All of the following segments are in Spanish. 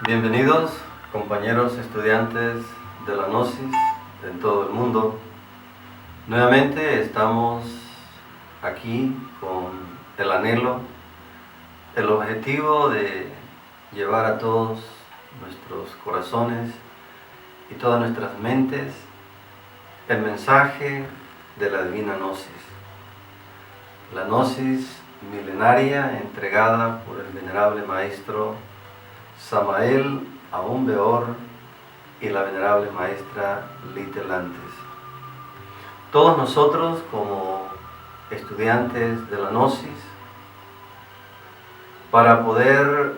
Bienvenidos, compañeros estudiantes de la Gnosis en todo el mundo. Nuevamente estamos aquí con el anhelo, el objetivo de llevar a todos nuestros corazones y todas nuestras mentes el mensaje de la Divina Gnosis. La Gnosis milenaria entregada por el venerable Maestro Samael Aun Weor y la venerable maestra Litel Antes. Todos nosotros, como estudiantes de la Gnosis, para poder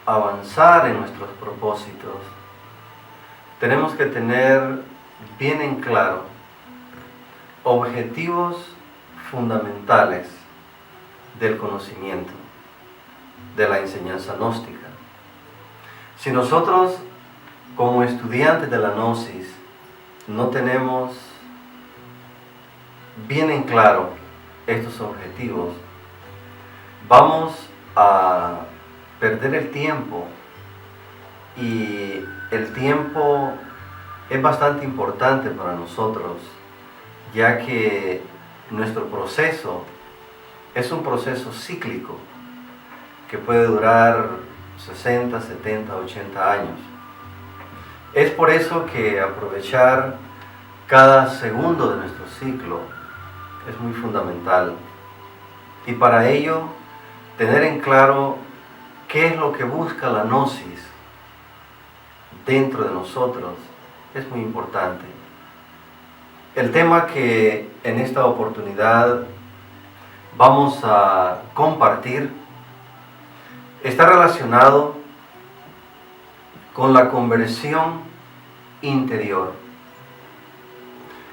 avanzar en nuestros propósitos, tenemos que tener bien en claro objetivos fundamentales del conocimiento, de la enseñanza gnóstica. Si nosotros, como estudiantes de la Gnosis, no tenemos bien en claro estos objetivos, vamos a perder el tiempo, y el tiempo es bastante importante para nosotros, ya que nuestro proceso es un proceso cíclico que puede durar 60, 70, 80 años. Es por eso que aprovechar cada segundo de nuestro ciclo es muy fundamental. Y para ello, tener en claro qué es lo que busca la Gnosis dentro de nosotros es muy importante. El tema que en esta oportunidad vamos a compartir está relacionado con la conversión interior.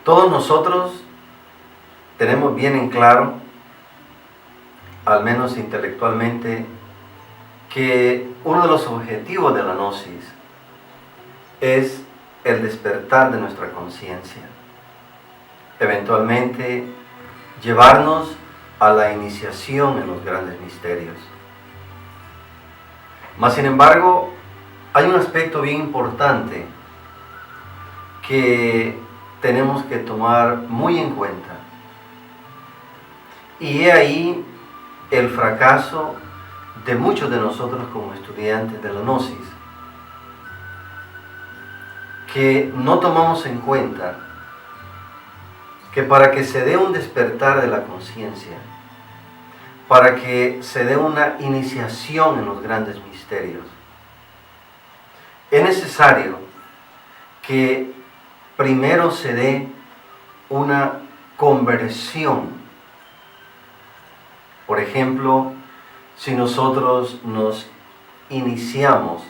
Todos nosotros tenemos bien en claro, al menos intelectualmente, que uno de los objetivos de la Gnosis es el despertar de nuestra conciencia, eventualmente llevarnos a la iniciación en los grandes misterios. Mas, sin embargo, hay un aspecto bien importante que tenemos que tomar muy en cuenta. Y he ahí el fracaso de muchos de nosotros como estudiantes de la Gnosis, que no tomamos en cuenta que para que se dé un despertar de la conciencia, para que se dé una iniciación en los grandes misterios, es necesario que primero se dé una conversión. Por ejemplo, si nosotros nos iniciamos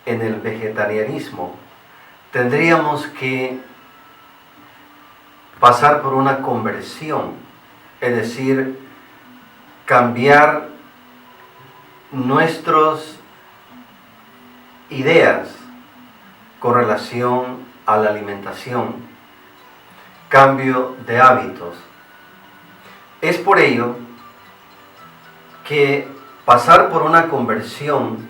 en el vegetarianismo, tendríamos que pasar por una conversión, es decir, cambiar nuestras ideas con relación a la alimentación, cambio de hábitos. Es por ello que pasar por una conversión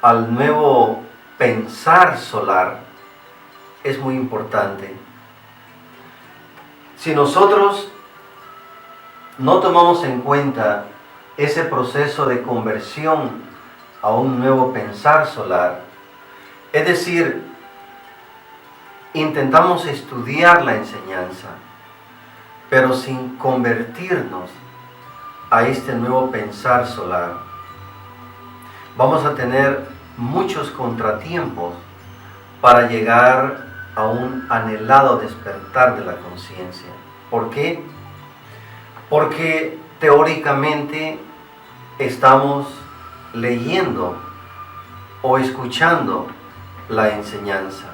al nuevo pensar solar es muy importante. Si nosotros no tomamos en cuenta ese proceso de conversión a un nuevo pensar solar, es decir, intentamos estudiar la enseñanza, pero sin convertirnos a este nuevo pensar solar, vamos a tener muchos contratiempos para llegar a un anhelado despertar de la conciencia. ¿Por qué? Porque teóricamente estamos leyendo o escuchando la enseñanza,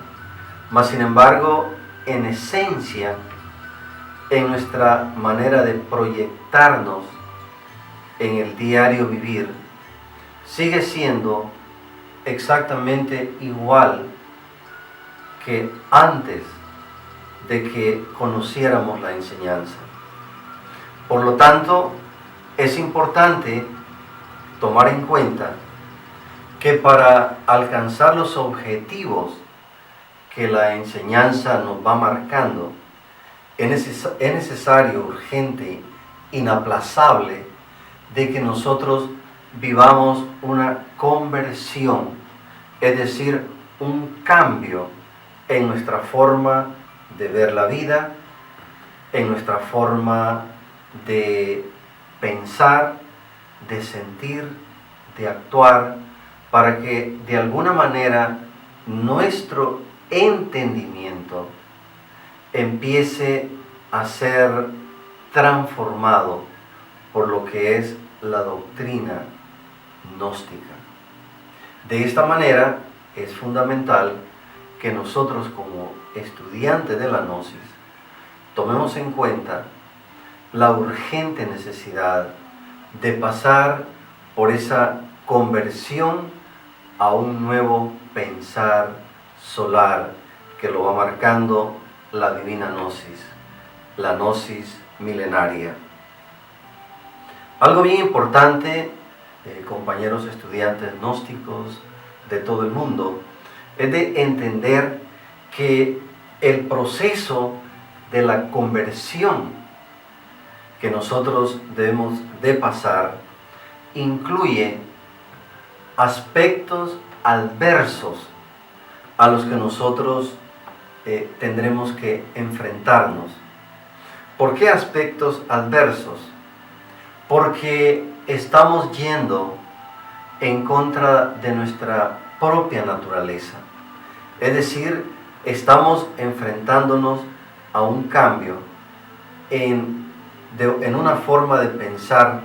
mas sin embargo, en esencia, en nuestra manera de proyectarnos en el diario vivir, sigue siendo exactamente igual que antes de que conociéramos la enseñanza. Por lo tanto, es importante tomar en cuenta que para alcanzar los objetivos que la enseñanza nos va marcando, es necesario, urgente, inaplazable, de que nosotros vivamos una conversión, es decir, un cambio en nuestra forma de ver la vida, en nuestra forma de pensar, de sentir, de actuar, para que de alguna manera nuestro entendimiento empiece a ser transformado por lo que es la doctrina gnóstica. De esta manera es fundamental que nosotros como estudiantes de la Gnosis tomemos en cuenta la urgente necesidad de pasar por esa conversión a un nuevo pensar solar que lo va marcando la divina Gnosis, la Gnosis milenaria. Algo bien importante, compañeros estudiantes gnósticos de todo el mundo, es de entender que el proceso de la conversión que nosotros debemos de pasar incluye aspectos adversos a los que nosotros tendremos que enfrentarnos. ¿Por qué aspectos adversos? Porque estamos yendo en contra de nuestra propia naturaleza. Es decir, estamos enfrentándonos a un cambio en una forma de pensar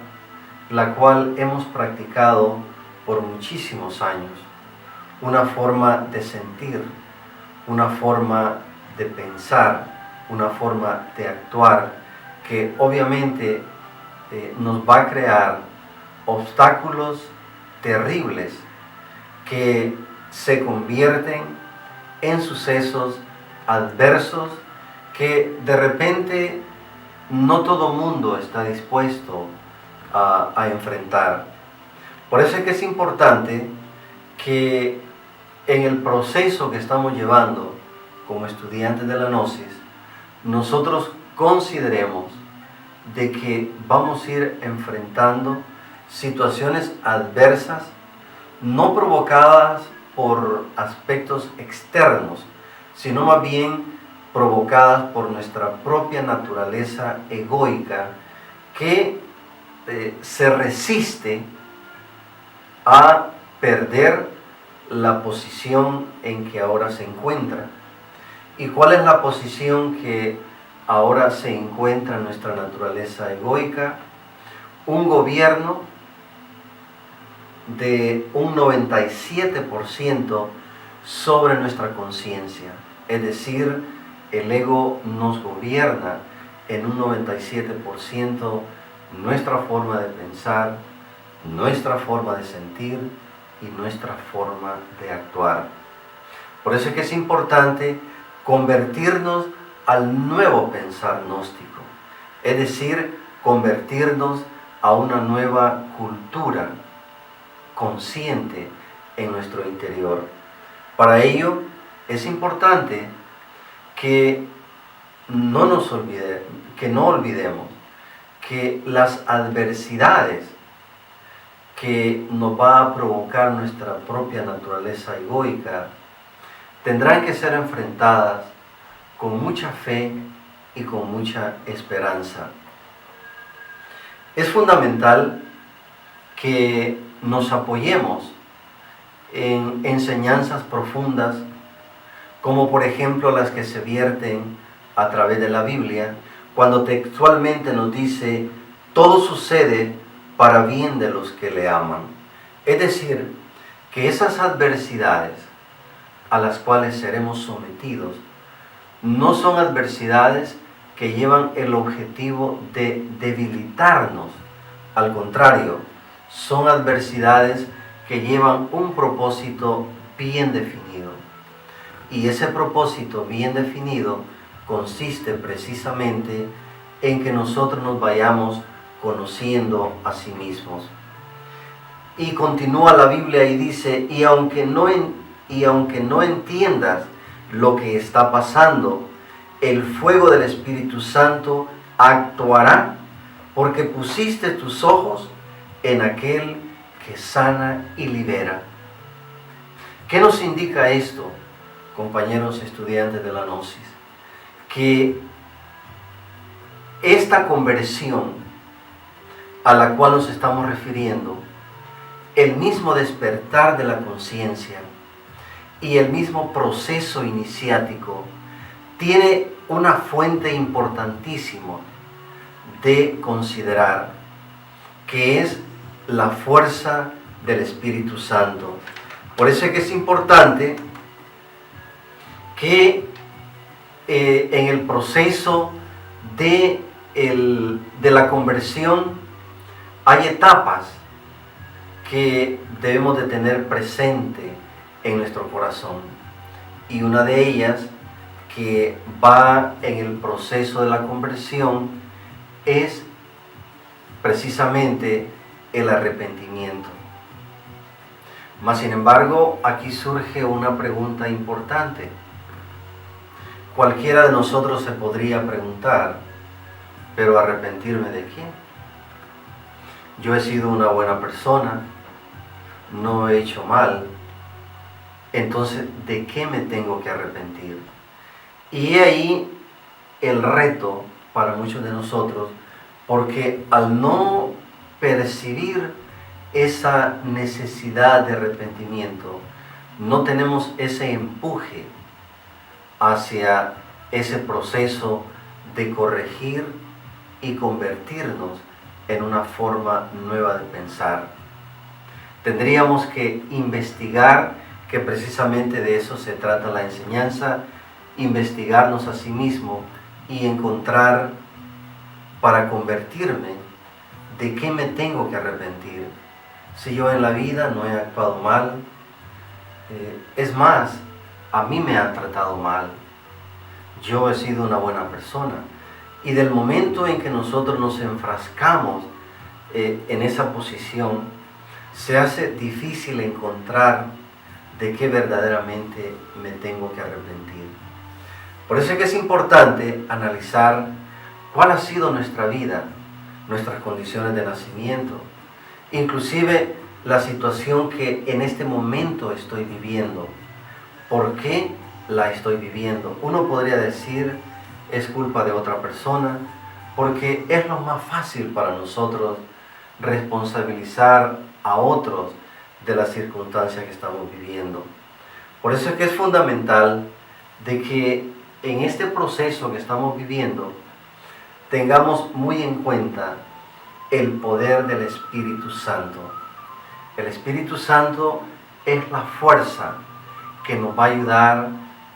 la cual hemos practicado por muchísimos años, una forma de sentir, una forma de pensar, una forma de actuar que obviamente nos va a crear obstáculos terribles que se convierten en sucesos adversos que de repente no todo mundo está dispuesto a enfrentar. Por eso es que es importante que en el proceso que estamos llevando como estudiantes de la Gnosis, nosotros consideremos de que vamos a ir enfrentando situaciones adversas, no provocadas por aspectos externos, sino más bien provocadas por nuestra propia naturaleza egoica que se resiste a perder la posición en que ahora se encuentra. ¿Y cuál es la posición que ahora se encuentra en nuestra naturaleza egoica? Un gobierno de un 97% sobre nuestra conciencia. Es decir, el ego nos gobierna en un 97% nuestra forma de pensar, nuestra forma de sentir y nuestra forma de actuar. Por eso es que es importante convertirnos al nuevo pensar gnóstico, es decir, convertirnos a una nueva cultura consciente en nuestro interior. Para ello es importante que no olvidemos que las adversidades que nos va a provocar nuestra propia naturaleza egoica tendrán que ser enfrentadas con mucha fe y con mucha esperanza. Es fundamental que nos apoyemos en enseñanzas profundas, como por ejemplo las que se vierten a través de la Biblia, cuando textualmente nos dice, todo sucede para bien de los que le aman. Es decir, que esas adversidades a las cuales seremos sometidos no son adversidades que llevan el objetivo de debilitarnos. Al contrario, son adversidades que llevan un propósito bien definido. Y ese propósito bien definido consiste precisamente en que nosotros nos vayamos conociendo a sí mismos. Y continúa la Biblia y dice, y aunque no entiendas lo que está pasando, el fuego del Espíritu Santo actuará porque pusiste tus ojos en aquel que sana y libera. ¿Qué nos indica esto, compañeros estudiantes de la Gnosis? Que esta conversión a la cual nos estamos refiriendo, el mismo despertar de la conciencia y el mismo proceso iniciático, tiene una fuente importantísima de considerar, que es la fuerza del Espíritu Santo. Por eso es que es importante que en el proceso de la conversión hay etapas que debemos de tener presente en nuestro corazón. Y una de ellas que va en el proceso de la conversión es precisamente el arrepentimiento. Mas sin embargo, aquí surge una pregunta importante. Cualquiera de nosotros se podría preguntar, ¿pero arrepentirme de quién? Yo he sido una buena persona, no he hecho mal, entonces ¿de qué me tengo que arrepentir? Y ahí el reto para muchos de nosotros, porque al no percibir esa necesidad de arrepentimiento, no tenemos ese empuje hacia ese proceso de corregir y convertirnos en una forma nueva de pensar. Tendríamos que investigar, que precisamente de eso se trata la enseñanza, investigarnos a sí mismo y encontrar para convertirme de qué me tengo que arrepentir. Si yo en la vida no he actuado mal, es más, a mí me han tratado mal, yo he sido una buena persona. Y del momento en que nosotros nos enfrascamos en esa posición, se hace difícil encontrar de qué verdaderamente me tengo que arrepentir. Por eso es que es importante analizar cuál ha sido nuestra vida, nuestras condiciones de nacimiento, inclusive la situación que en este momento estoy viviendo. ¿Por qué la estoy viviendo? Uno podría decir, es culpa de otra persona, porque es lo más fácil para nosotros responsabilizar a otros de las circunstancias que estamos viviendo. Por eso es que es fundamental de que en este proceso que estamos viviendo tengamos muy en cuenta el poder del Espíritu Santo. El Espíritu Santo es la fuerza que nos va a ayudar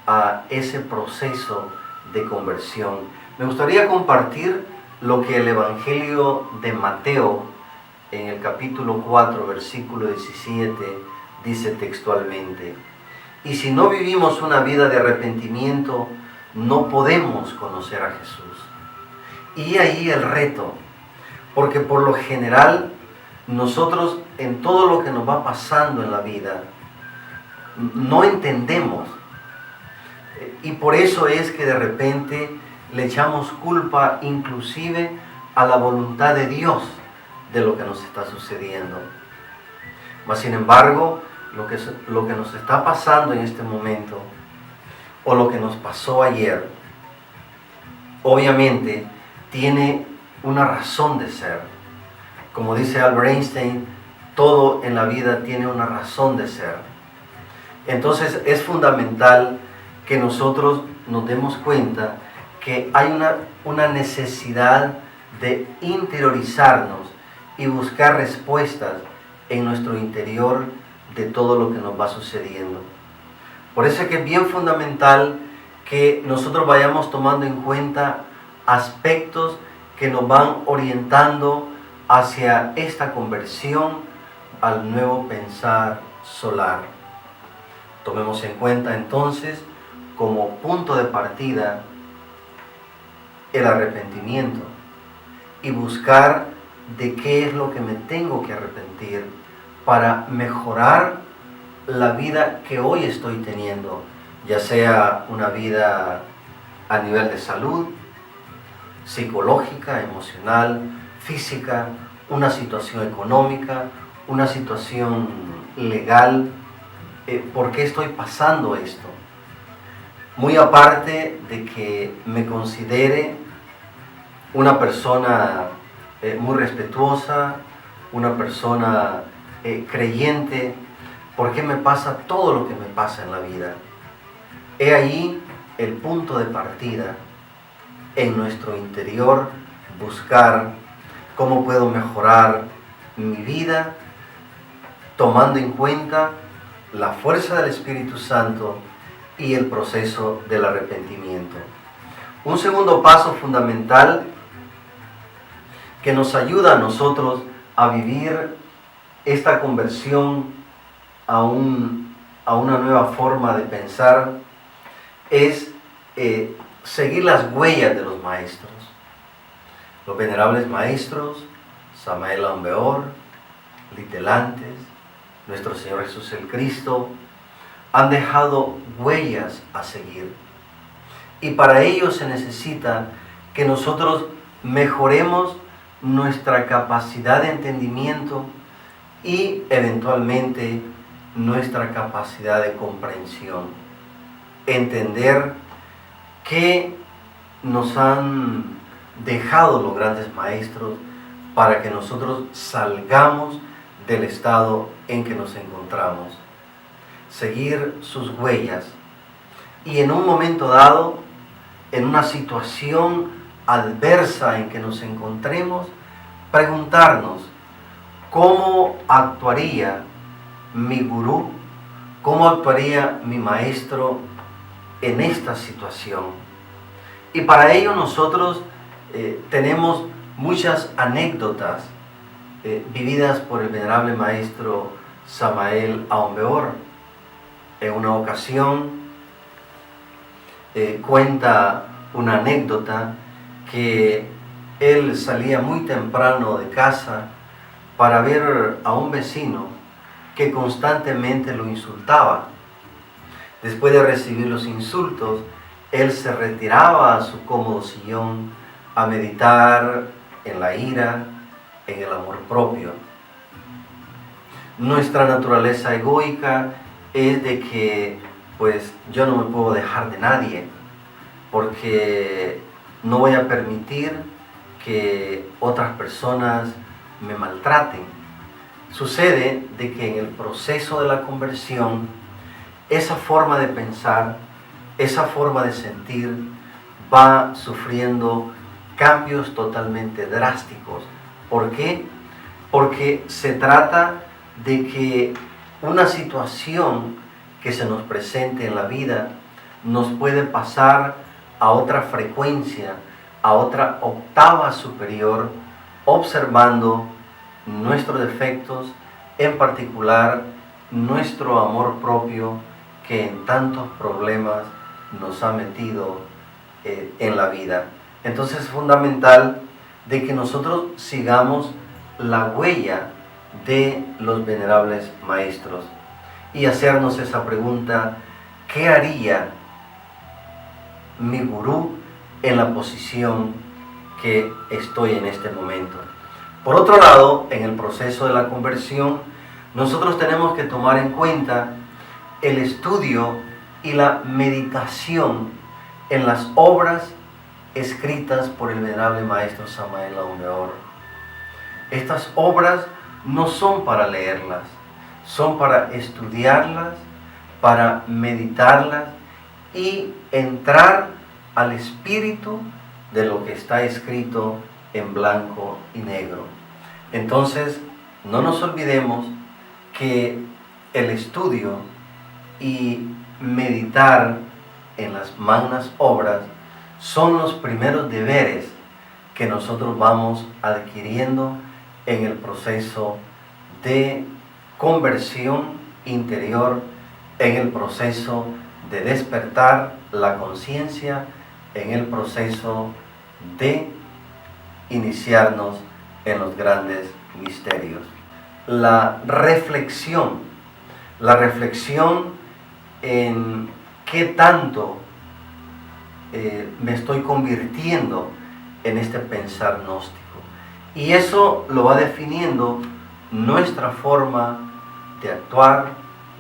a ese proceso de conversión. Me gustaría compartir lo que el Evangelio de Mateo, en el capítulo 4, versículo 17, dice textualmente: y si no vivimos una vida de arrepentimiento, no podemos conocer a Jesús. Y ahí el reto, porque por lo general nosotros en todo lo que nos va pasando en la vida no entendemos, y por eso es que de repente le echamos culpa inclusive a la voluntad de Dios de lo que nos está sucediendo. Mas sin embargo, lo que nos está pasando en este momento, o lo que nos pasó ayer, obviamente tiene una razón de ser. Como dice Albert Einstein, todo en la vida tiene una razón de ser. Entonces es fundamental que nosotros nos demos cuenta que hay una necesidad de interiorizarnos y buscar respuestas en nuestro interior de todo lo que nos va sucediendo. Por eso es que es bien fundamental que nosotros vayamos tomando en cuenta aspectos que nos van orientando hacia esta conversión al nuevo pensar solar. Tomemos en cuenta entonces como punto de partida el arrepentimiento y buscar de qué es lo que me tengo que arrepentir para mejorar la vida que hoy estoy teniendo, ya sea una vida a nivel de salud, psicológica, emocional, física, una situación económica, una situación legal. ¿Por qué estoy pasando esto? Muy aparte de que me considere una persona muy respetuosa, una persona creyente, ¿por qué me pasa todo lo que me pasa en la vida? He ahí el punto de partida en nuestro interior, buscar cómo puedo mejorar mi vida, tomando en cuenta la fuerza del Espíritu Santo y el proceso del arrepentimiento. Un segundo paso fundamental que nos ayuda a nosotros a vivir esta conversión a una nueva forma de pensar es seguir las huellas de los maestros. Los venerables maestros, Samael Aun Weor, Litelantes, nuestro Señor Jesús el Cristo, han dejado huellas a seguir. Y para ello se necesita que nosotros mejoremos nuestra capacidad de entendimiento y eventualmente nuestra capacidad de comprensión. Entender que nos han dejado los grandes maestros para que nosotros salgamos del estado en que nos encontramos. Seguir sus huellas y en un momento dado, en una situación adversa en que nos encontremos, preguntarnos cómo actuaría mi gurú, cómo actuaría mi maestro en esta situación. Y para ello nosotros tenemos muchas anécdotas vividas por el venerable maestro Samael Aun Weor. En una ocasión cuenta una anécdota que él salía muy temprano de casa para ver a un vecino que constantemente lo insultaba. Después de recibir los insultos, él se retiraba a su cómodo sillón a meditar en la ira, en el amor propio. Nuestra naturaleza egoica es de que pues yo no me puedo dejar de nadie, porque no voy a permitir que otras personas me maltraten. Sucede de que en el proceso de la conversión, esa forma de pensar, esa forma de sentir, va sufriendo cambios totalmente drásticos. ¿Por qué? Porque se trata de que una situación que se nos presente en la vida nos puede pasar a otra frecuencia, a otra octava superior, observando nuestros defectos, en particular nuestro amor propio que en tantos problemas nos ha metido en la vida. Entonces es fundamental de que nosotros sigamos la huella de los venerables maestros y hacernos esa pregunta: ¿qué haría mi gurú en la posición que estoy en este momento? Por otro lado, en el proceso de la conversión, nosotros tenemos que tomar en cuenta el estudio y la meditación en las obras escritas por el venerable maestro Samael Aun Weor. Estas obras no son para leerlas, son para estudiarlas, para meditarlas y entrar al espíritu de lo que está escrito en blanco y negro. Entonces, no nos olvidemos que el estudio y meditar en las magnas obras son los primeros deberes que nosotros vamos adquiriendo en el proceso de conversión interior, en el proceso de despertar la conciencia, en el proceso de iniciarnos en los grandes misterios. la reflexión en qué tanto me estoy convirtiendo en este pensar gnóstico. Y eso lo va definiendo nuestra forma de actuar,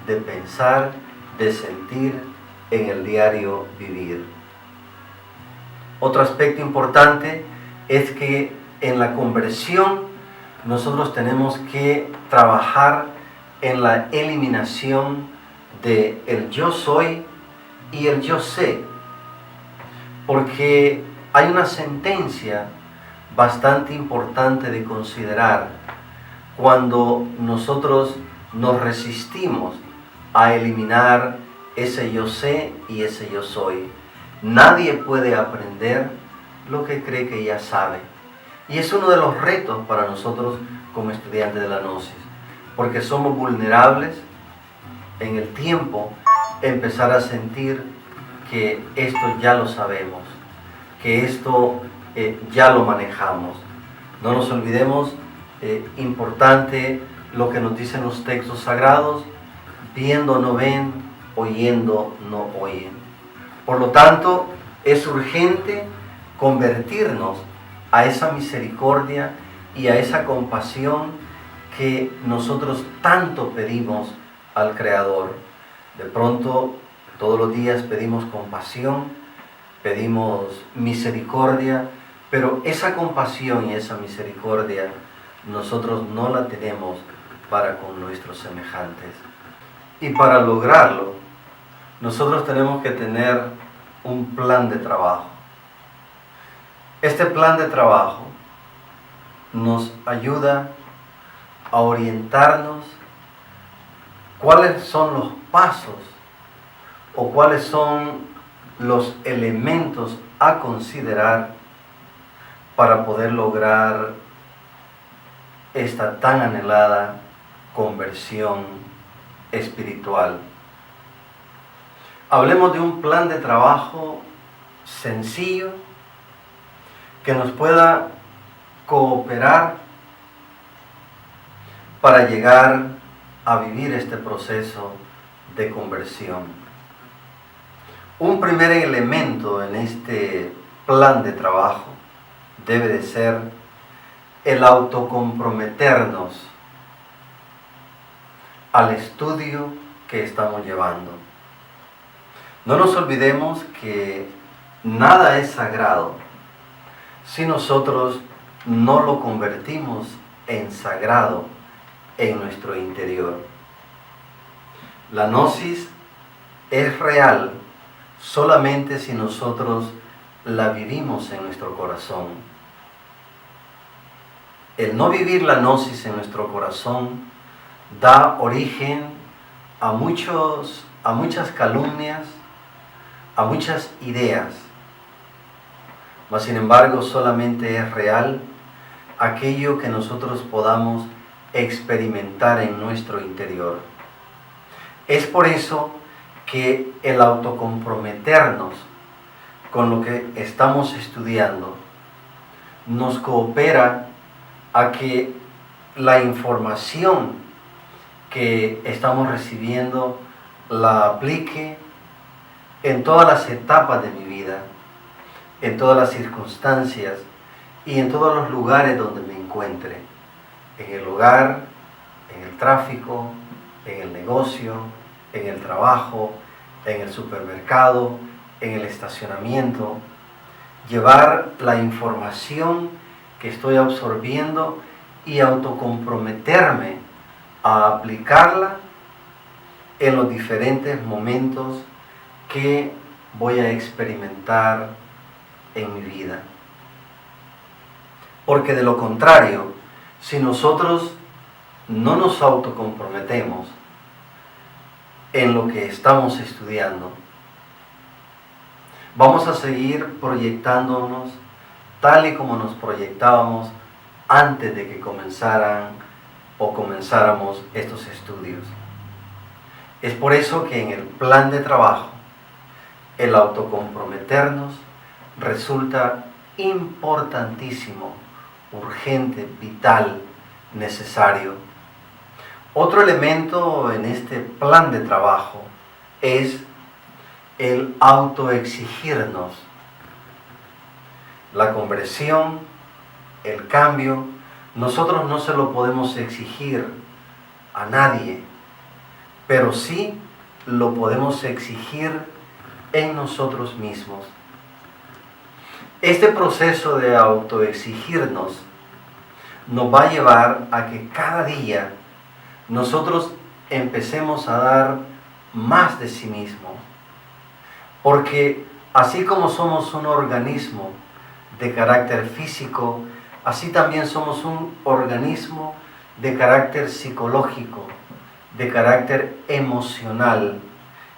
de pensar, de sentir en el diario vivir. Otro aspecto importante es que en la conversión nosotros tenemos que trabajar en la eliminación de el yo soy y el yo sé, porque hay una sentencia bastante importante de considerar cuando nosotros nos resistimos a eliminar ese yo sé y ese yo soy. Nadie puede aprender lo que cree que ya sabe. Y es uno de los retos para nosotros como estudiantes de la Gnosis, porque somos vulnerables en el tiempo empezar a sentir que esto ya lo sabemos, que esto ya lo manejamos. No nos olvidemos, importante lo que nos dicen los textos sagrados: viendo no ven, oyendo no oyen. Por lo tanto, es urgente convertirnos a esa misericordia y a esa compasión que nosotros tanto pedimos al Creador. De pronto, todos los días pedimos compasión, pedimos misericordia, pero esa compasión y esa misericordia nosotros no la tenemos para con nuestros semejantes. Y para lograrlo, nosotros tenemos que tener un plan de trabajo. Este plan de trabajo nos ayuda a orientarnos cuáles son los pasos o cuáles son los elementos a considerar para poder lograr esta tan anhelada conversión espiritual. Hablemos de un plan de trabajo sencillo que nos pueda cooperar para llegar a vivir este proceso de conversión. Un primer elemento en este plan de trabajo debe de ser el autocomprometernos al estudio que estamos llevando. No nos olvidemos que nada es sagrado si nosotros no lo convertimos en sagrado en nuestro interior. La gnosis es real solamente si nosotros la vivimos en nuestro corazón. El no vivir la gnosis en nuestro corazón da origen a muchas calumnias, a muchas ideas. Mas sin embargo, solamente es real aquello que nosotros podamos experimentar en nuestro interior. Es por eso que el autocomprometernos con lo que estamos estudiando nos coopera a que la información que estamos recibiendo la aplique en todas las etapas de mi vida, en todas las circunstancias y en todos los lugares donde me encuentre, en el hogar, en el tráfico, en el negocio, en el trabajo, en el supermercado, en el estacionamiento. Llevar la información que estoy absorbiendo y autocomprometerme a aplicarla en los diferentes momentos que voy a experimentar en mi vida. Porque de lo contrario, si nosotros no nos autocomprometemos en lo que estamos estudiando, vamos a seguir proyectándonos tal y como nos proyectábamos antes de que comenzáramos estos estudios. Es por eso que en el plan de trabajo, el autocomprometernos resulta importantísimo, urgente, vital, necesario. Otro elemento en este plan de trabajo es el autoexigirnos. La conversión, el cambio, nosotros no se lo podemos exigir a nadie, pero sí lo podemos exigir en nosotros mismos. Este proceso de autoexigirnos nos va a llevar a que cada día nosotros empecemos a dar más de sí mismo. Porque así como somos un organismo de carácter físico, así también somos un organismo de carácter psicológico, de carácter emocional,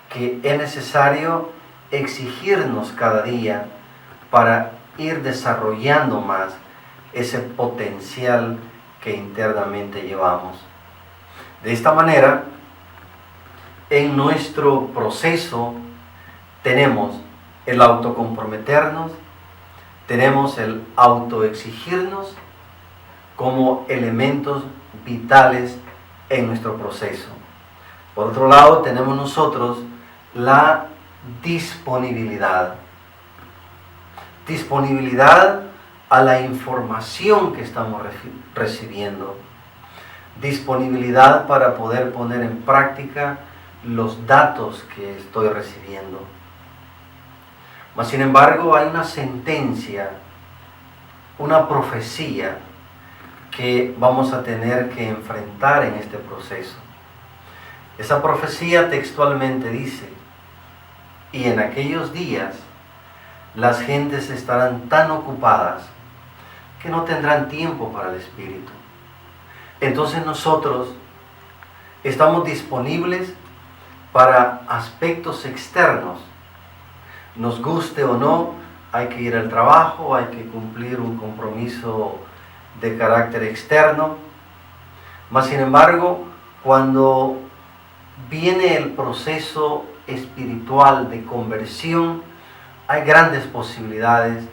que es necesario exigirnos cada día para ir desarrollando más ese potencial que internamente llevamos. De esta manera, en nuestro proceso tenemos el autocomprometernos, tenemos el autoexigirnos como elementos vitales en nuestro proceso. Por otro lado, tenemos nosotros la disponibilidad. Disponibilidad a la información que estamos recibiendo. Disponibilidad para poder poner en práctica los datos que estoy recibiendo. Mas, sin embargo, hay una sentencia, una profecía que vamos a tener que enfrentar en este proceso. Esa profecía textualmente dice: y en aquellos días las gentes estarán tan ocupadas que no tendrán tiempo para el Espíritu. Entonces nosotros estamos disponibles para aspectos externos. Nos guste o no, hay que ir al trabajo, hay que cumplir un compromiso de carácter externo. Mas, sin embargo, cuando viene el proceso espiritual de conversión, hay grandes posibilidades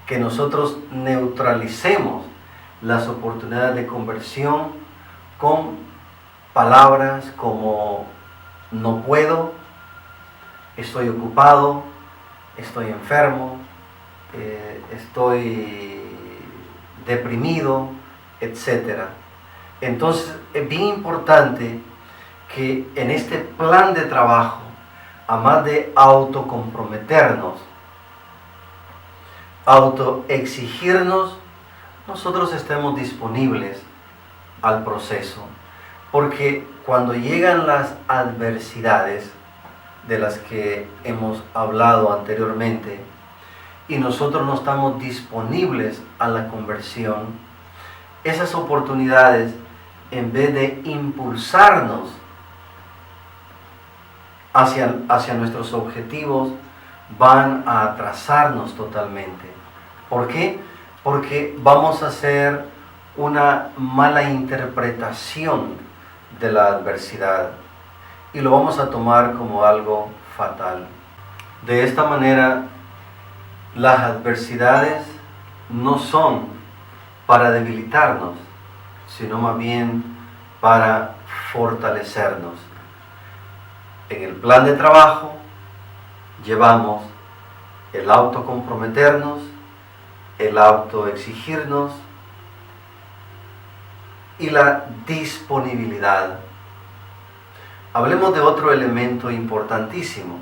que nosotros neutralicemos las oportunidades de conversión con palabras como no puedo, estoy ocupado, estoy enfermo, estoy deprimido, etc. Entonces es bien importante que en este plan de trabajo, además de autocomprometernos, autoexigirnos, nosotros estemos disponibles al proceso. Porque cuando llegan las adversidades de las que hemos hablado anteriormente y nosotros no estamos disponibles a la conversión, esas oportunidades, en vez de impulsarnos hacia nuestros objetivos, van a atrasarnos totalmente. ¿Por qué? Porque vamos a hacer una mala interpretación de la adversidad y lo vamos a tomar como algo fatal. De esta manera, las adversidades no son para debilitarnos, sino más bien para fortalecernos. En el plan de trabajo llevamos el autocomprometernos, el autoexigirnos y la disponibilidad. Hablemos de otro elemento importantísimo,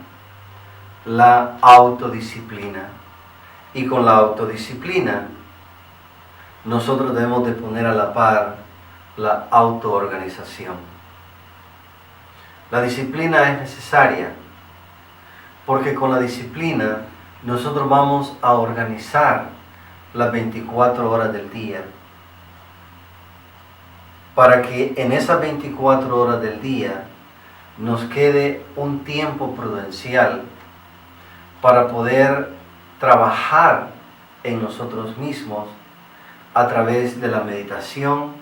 la autodisciplina. Y con la autodisciplina nosotros debemos de poner a la par la autoorganización. La disciplina es necesaria porque con la disciplina nosotros vamos a organizar las 24 horas del día para que en esas 24 horas del día nos quede un tiempo prudencial para poder trabajar en nosotros mismos a través de la meditación,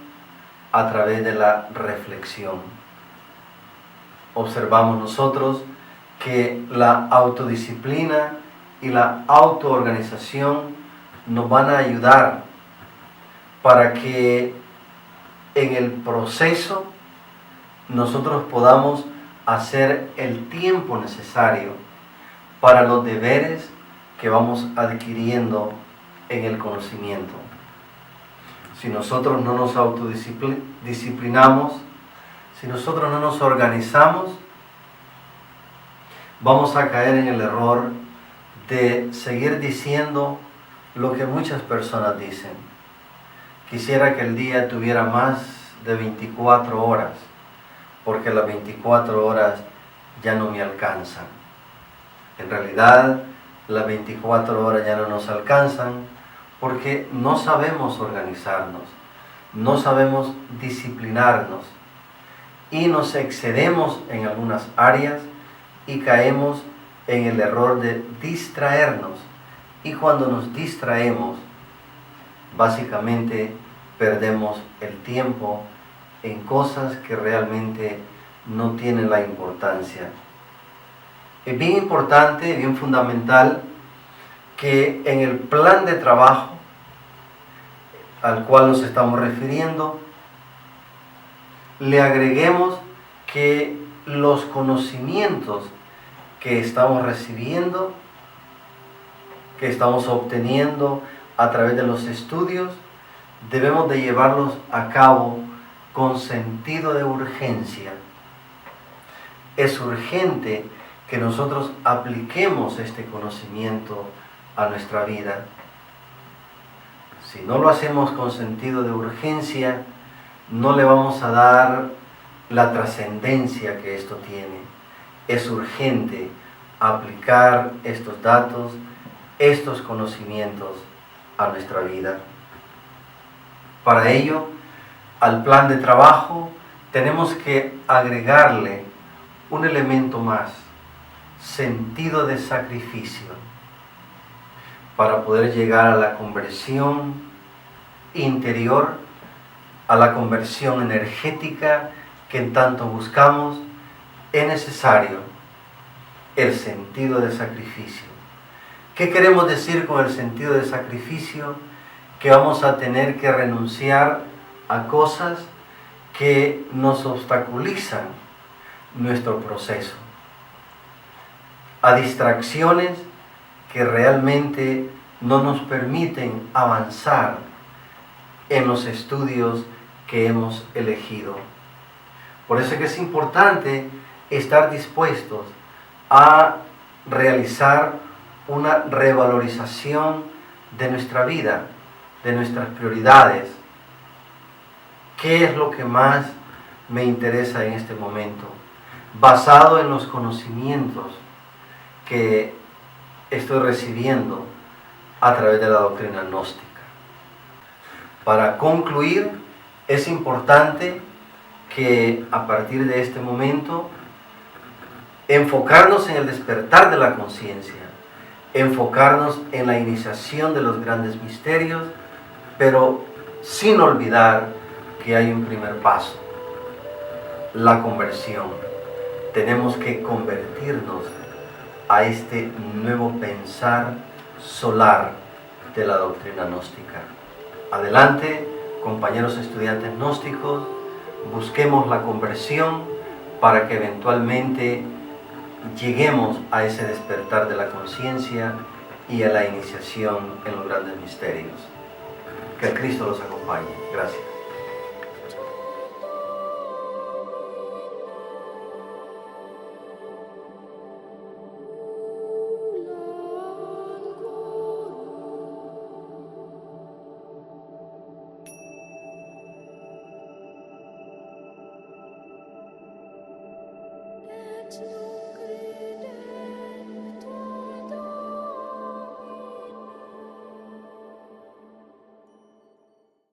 a través de la reflexión. Observamos nosotros que la autodisciplina y la autoorganización nos van a ayudar para que en el proceso nosotros podamos hacer el tiempo necesario para los deberes que vamos adquiriendo en el conocimiento. Si nosotros no nos autodisciplinamos, si nosotros no nos organizamos, vamos a caer en el error de seguir diciendo lo que muchas personas dicen. Quisiera que el día tuviera más de 24 horas, porque las 24 horas ya no me alcanzan. En realidad, las 24 horas ya no nos alcanzan porque no sabemos organizarnos, no sabemos disciplinarnos y nos excedemos en algunas áreas y caemos en el error de distraernos. Y cuando nos distraemos, básicamente perdemos el tiempo en cosas que realmente no tienen la importancia. Es bien importante, bien fundamental, que en el plan de trabajo al cual nos estamos refiriendo, le agreguemos que los conocimientos que estamos recibiendo, que estamos obteniendo a través de los estudios, debemos de llevarlos a cabo con sentido de urgencia. Es urgente que nosotros apliquemos este conocimiento a nuestra vida. Si no lo hacemos con sentido de urgencia, no le vamos a dar la trascendencia que esto tiene. Es urgente aplicar estos datos, estos conocimientos a nuestra vida. Para ello, al plan de trabajo tenemos que agregarle un elemento más, sentido de sacrificio, para poder llegar a la conversión interior, a la conversión energética que en tanto buscamos. Es necesario el sentido de sacrificio. ¿Qué queremos decir con el sentido de sacrificio? Que vamos a tener que renunciar a cosas que nos obstaculizan nuestro proceso, a distracciones que realmente no nos permiten avanzar en los estudios que hemos elegido. Por eso es que es importante estar dispuestos a realizar una revalorización de nuestra vida, de nuestras prioridades. ¿Qué es lo que más me interesa en este momento? Basado en los conocimientos que estoy recibiendo a través de la doctrina gnóstica. Para concluir, es importante que a partir de este momento enfocarnos en el despertar de la conciencia, enfocarnos en la iniciación de los grandes misterios, pero sin olvidar que hay un primer paso, la conversión. Tenemos que convertirnos a este nuevo pensar solar de la doctrina gnóstica. Adelante, compañeros estudiantes gnósticos, busquemos la conversión para que eventualmente lleguemos a ese despertar de la conciencia y a la iniciación en los grandes misterios. Que el Cristo los acompañe. Gracias. To